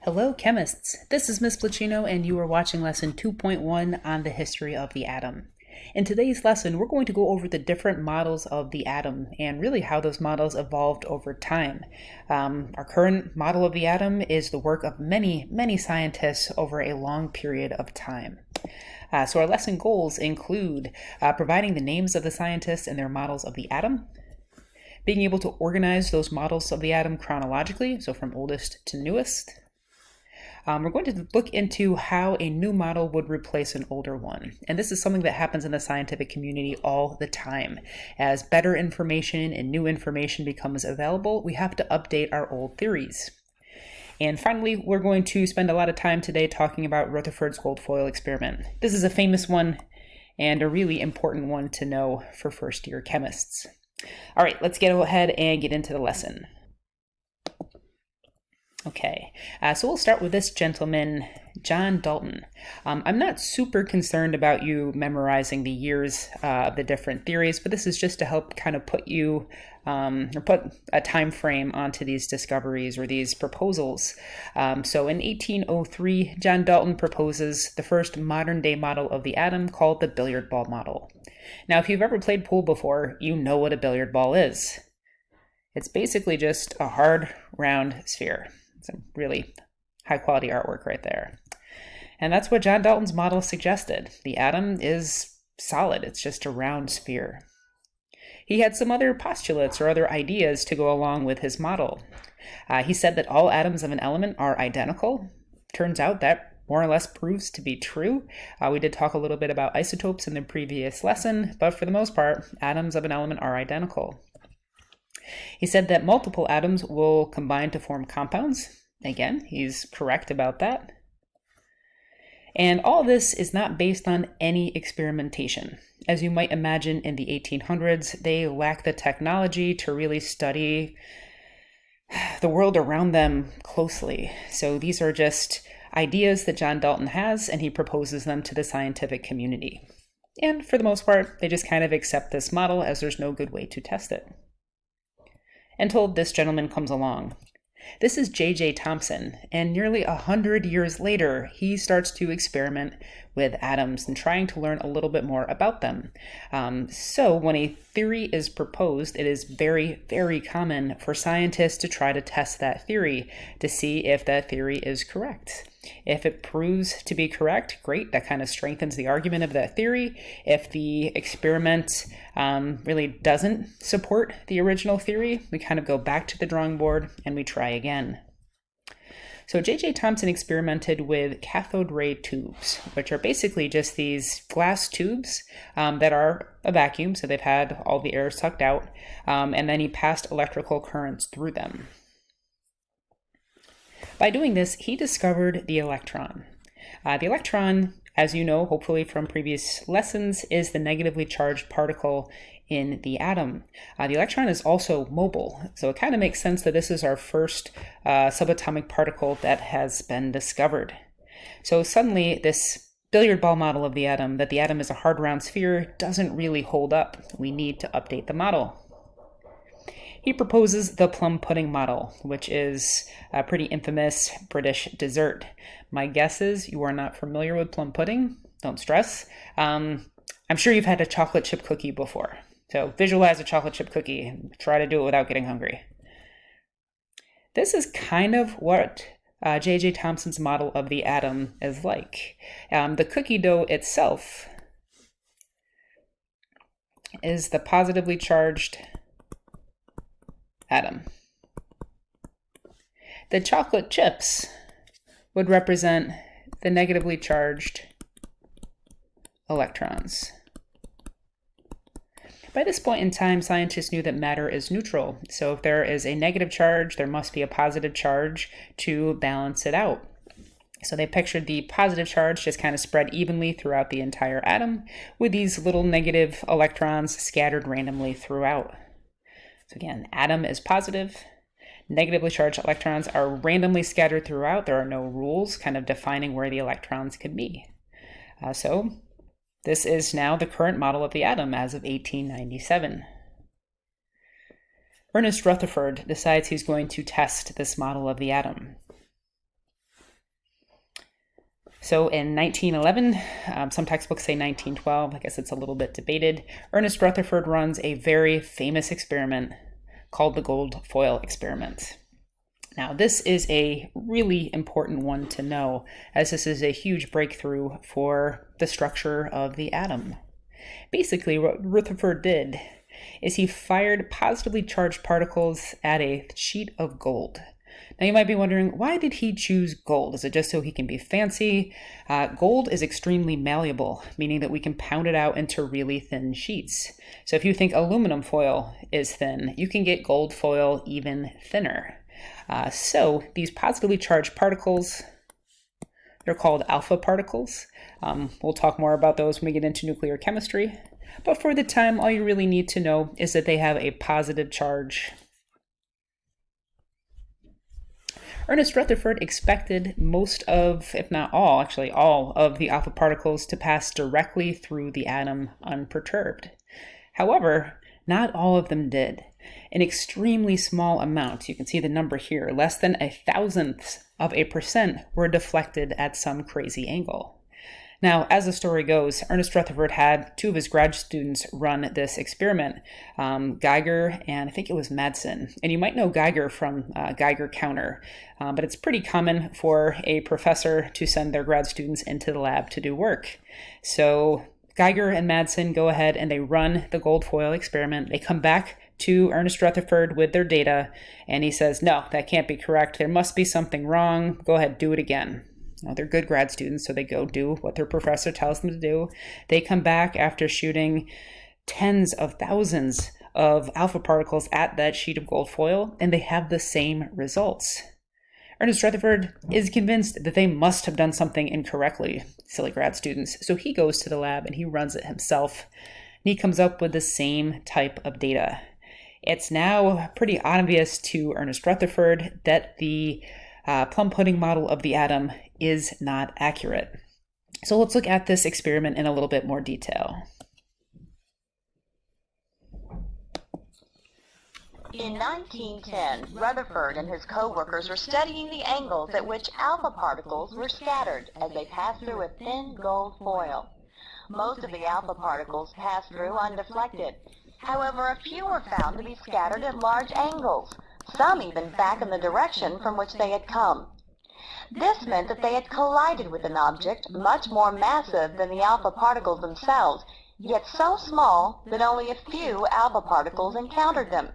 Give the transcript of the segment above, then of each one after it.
Hello, chemists. This is Miss Placino, and you are watching Lesson 2.1 on the history of the atom. In today's lesson, we're going to go over the different models of the atom and really how those models evolved over time. Our current model of the atom is the work of many, many scientists over a long period of time. So our lesson goals include providing the names of the scientists and their models of the atom, being able to organize those models of the atom chronologically, so from oldest to newest. We're going to look into how a new model would replace an older one. And this is something that happens in the scientific community all the time. As better information and new information becomes available, we have to update our old theories. And finally, we're going to spend a lot of time today talking about Rutherford's gold foil experiment. This is a famous one and a really important one to know for first-year chemists. All right, let's get ahead and get into the lesson. Okay, so we'll start with this gentleman, John Dalton. I'm not super concerned about you memorizing the years of the different theories, but this is just to help kind of put you, or put a time frame onto these discoveries or these proposals. So in 1803, John Dalton proposes the first modern day model of the atom called the billiard ball model. Now, if you've ever played pool before, you know what a billiard ball is. It's basically just a hard, round sphere. Some really high quality artwork right there. And that's what John Dalton's model suggested. The atom is solid, it's just a round sphere. He had some other postulates or other ideas to go along with his model. He said that all atoms of an element are identical. Turns out that more or less proves to be true. We did talk a little bit about isotopes in the previous lesson, but for the most part, atoms of an element are identical. He said that multiple atoms will combine to form compounds. Again, he's correct about that. And all this is not based on any experimentation. As you might imagine, in the 1800s, they lacked the technology to really study the world around them closely. So these are just ideas that John Dalton has, and he proposes them to the scientific community. And for the most part, they just kind of accept this model as there's no good way to test it. Until this gentleman comes along. This is J.J. Thompson, and nearly 100 years later, he starts to experiment with atoms and trying to learn a little bit more about them. So when a theory is proposed, it is very, very common for scientists to try to test that theory to see if that theory is correct. If it proves to be correct, great, that kind of strengthens the argument of that theory. If the experiment really doesn't support the original theory, we kind of go back to the drawing board and we try again. So J.J. Thompson experimented with cathode ray tubes, which are basically just these glass tubes that are a vacuum, so they've had all the air sucked out, and then he passed electrical currents through them. By doing this, he discovered the electron. The electron, as you know, hopefully from previous lessons, is the negatively charged particle in the atom. The electron is also mobile, so it kind of makes sense that this is our first subatomic particle that has been discovered. So suddenly, this billiard ball model of the atom, that the atom is a hard round sphere, doesn't really hold up. We need to update the model. He proposes the Plum pudding model, which is a pretty infamous British dessert. My guess is you are not familiar with plum pudding. Don't stress. I'm sure you've had a chocolate chip cookie before. So visualize a chocolate chip cookie and try to do it without getting hungry. This is kind of what J.J. Thompson's model of the atom is like. The cookie dough itself is the positively charged atom. The chocolate chips would represent the negatively charged electrons. By this point in time, scientists knew that matter is neutral. So if there is a negative charge, there must be a positive charge to balance it out. So they pictured the positive charge just kind of spread evenly throughout the entire atom, with these little negative electrons scattered randomly throughout. So again, atom is positive. Negatively charged electrons are randomly scattered throughout. There are no rules kind of defining where the electrons could be. So this is now the current model of the atom as of 1897. Ernest Rutherford decides he's going to test this model of the atom. So in 1911, some textbooks say 1912, I guess it's a little bit debated, Ernest Rutherford runs a very famous experiment called the gold foil experiment. Now, this is a really important one to know, as this is a huge breakthrough for the structure of the atom. Basically, what Rutherford did is he fired positively charged particles at a sheet of gold. Now, you might be wondering, why did he choose gold? Is it just so he can be fancy? Gold is extremely malleable, meaning that we can pound it out into really thin sheets. So if you think aluminum foil is thin, you can get gold foil even thinner. So these positively charged particles, they're called alpha particles. We'll talk more about those when we get into nuclear chemistry. But for the time, all you really need to know is that they have a positive charge. Ernest Rutherford expected most of, if not all, actually all of the alpha particles to pass directly through the atom unperturbed. However, not all of them did. An extremely small amount, you can see the number here, less than 0.001% were deflected at some crazy angle. Now, as the story goes, Ernest Rutherford had two of his grad students run this experiment, Geiger and I think it was Madsen. And you might know Geiger from Geiger counter, but it's pretty common for a professor to send their grad students into the lab to do work. So Geiger and Madsen go ahead and they run the gold foil experiment. They come back to Ernest Rutherford with their data, and he says, no, that can't be correct. There must be something wrong. Go ahead, do it again. Now, they're good grad students, so they go do what their professor tells them to do. They come back after shooting tens of thousands of alpha particles at that sheet of gold foil, and they have the same results. Ernest Rutherford is convinced that they must have done something incorrectly, silly grad students. So he goes to the lab and he runs it himself, and he comes up with the same type of data. It's now pretty obvious to Ernest Rutherford that the Plum pudding model of the atom is not accurate. So let's look at this experiment in a little bit more detail. In 1910, Rutherford and his co-workers were studying the angles at which alpha particles were scattered as they passed through a thin gold foil. Most of the alpha particles passed through undeflected. However, a few were found to be scattered at large angles, some even back in the direction from which they had come. This meant that they had collided with an object much more massive than the alpha particles themselves, yet so small that only a few alpha particles encountered them.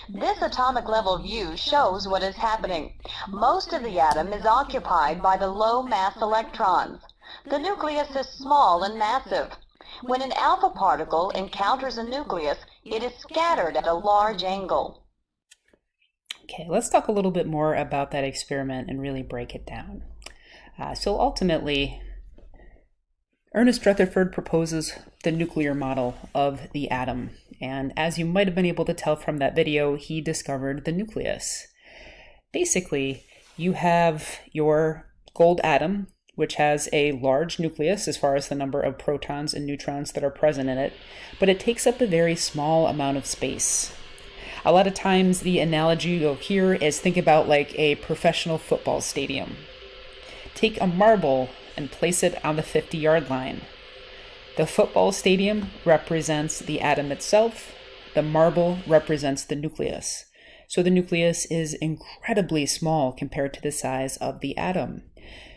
This atomic level view shows what is happening. Most of the atom is occupied by the low mass electrons. The nucleus is small and massive. When an alpha particle encounters a nucleus, it is scattered at a large angle. Okay, let's talk a little bit more about that experiment and really break it down. So ultimately, Ernest Rutherford proposes the nuclear model of the atom. And as you might have been able to tell from that video, he discovered the nucleus. Basically, you have your gold atom, which has a large nucleus as far as the number of protons and neutrons that are present in it, but it takes up a very small amount of space. A lot of times the analogy you'll hear is think about like a professional football stadium. Take a marble and place it on the 50-yard line. The football stadium represents the atom itself. The marble represents the nucleus. So the nucleus is incredibly small compared to the size of the atom.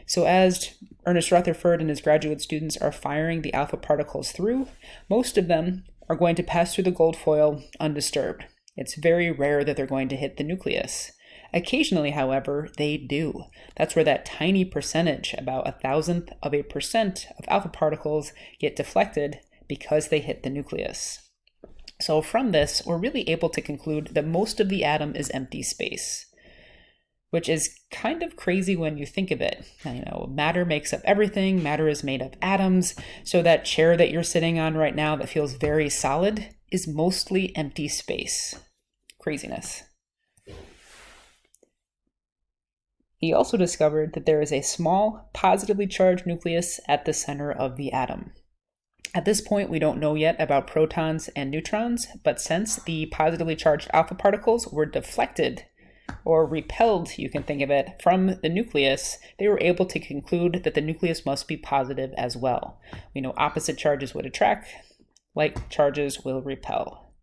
So as Ernest Rutherford and his graduate students are firing the alpha particles through, most of them are going to pass through the gold foil undisturbed. It's very rare that they're going to hit the nucleus. Occasionally, however, they do. That's where that tiny percentage, about 0.001% of alpha particles get deflected because they hit the nucleus. So from this, we're really able to conclude that most of the atom is empty space, which is kind of crazy when you think of it. Matter makes up everything. Matter is made of atoms. So that chair that you're sitting on right now that feels very solid is mostly empty space. Craziness. He also discovered that there is a small, positively charged nucleus at the center of the atom. At this point, we don't know yet about protons and neutrons, but since the positively charged alpha particles were deflected or repelled, you can think of it, from the nucleus, they were able to conclude that the nucleus must be positive as well. We know opposite charges would attract, like charges will repel.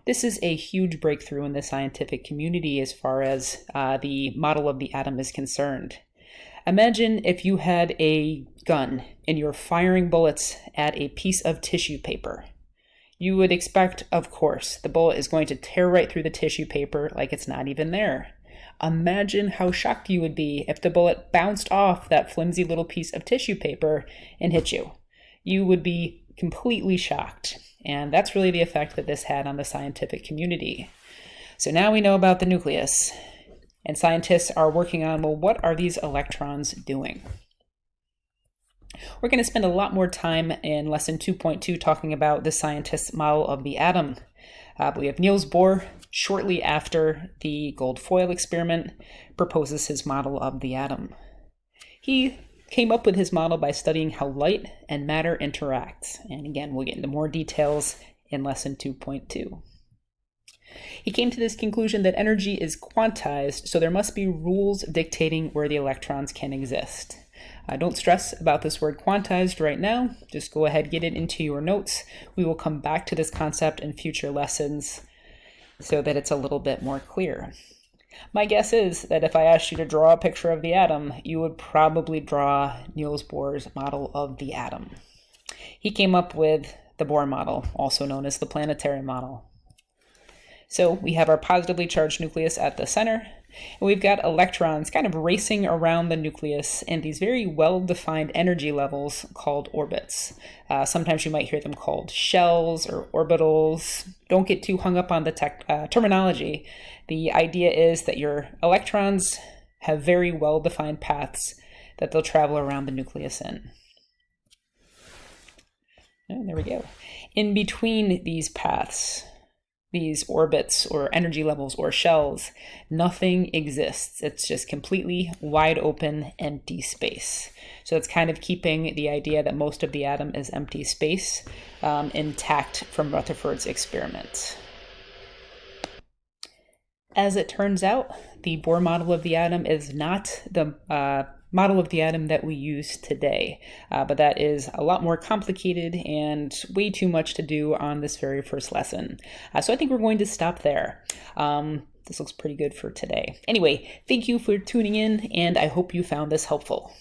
This is a huge breakthrough in the scientific community as far as the model of the atom is concerned. Imagine if you had a gun and you're firing bullets at a piece of tissue paper. You would expect, of course, the bullet is going to tear right through the tissue paper like it's not even there. Imagine how shocked you would be if the bullet bounced off that flimsy little piece of tissue paper and hit you. You would be completely shocked. And that's really the effect that this had on the scientific community. So now we know about the nucleus. And scientists are working on, well, what are these electrons doing? We're going to spend a lot more time in lesson 2.2 talking about the scientist's model of the atom. We have Niels Bohr, shortly after the gold foil experiment, proposes his model of the atom. He came up with his model by studying how light and matter interact. And again, we'll get into more details in lesson 2.2. He came to this conclusion that energy is quantized, so there must be rules dictating where the electrons can exist. Don't stress about this word quantized right now. Just go ahead, get it into your notes. We will come back to this concept in future lessons so that it's a little bit more clear. My guess is that if I asked you to draw a picture of the atom, you would probably draw Niels Bohr's model of the atom. He came up with the Bohr model, also known as the planetary model. So we have our positively charged nucleus at the center, and we've got electrons kind of racing around the nucleus in these very well-defined energy levels called orbits. Sometimes you might hear them called shells or orbitals. Don't get too hung up on the terminology. The idea is that your electrons have very well-defined paths that they'll travel around the nucleus in. And there we go. In between these paths, these orbits or energy levels or shells, nothing exists. It's just completely wide open, empty space. So it's kind of keeping the idea that most of the atom is empty space intact from Rutherford's experiment. As it turns out, the Bohr model of the atom is not the model of the atom that we use today, but that is a lot more complicated and way too much to do on this very first lesson. So I think we're going to stop there. This looks pretty good for today. Anyway, thank you for tuning in, and I hope you found this helpful.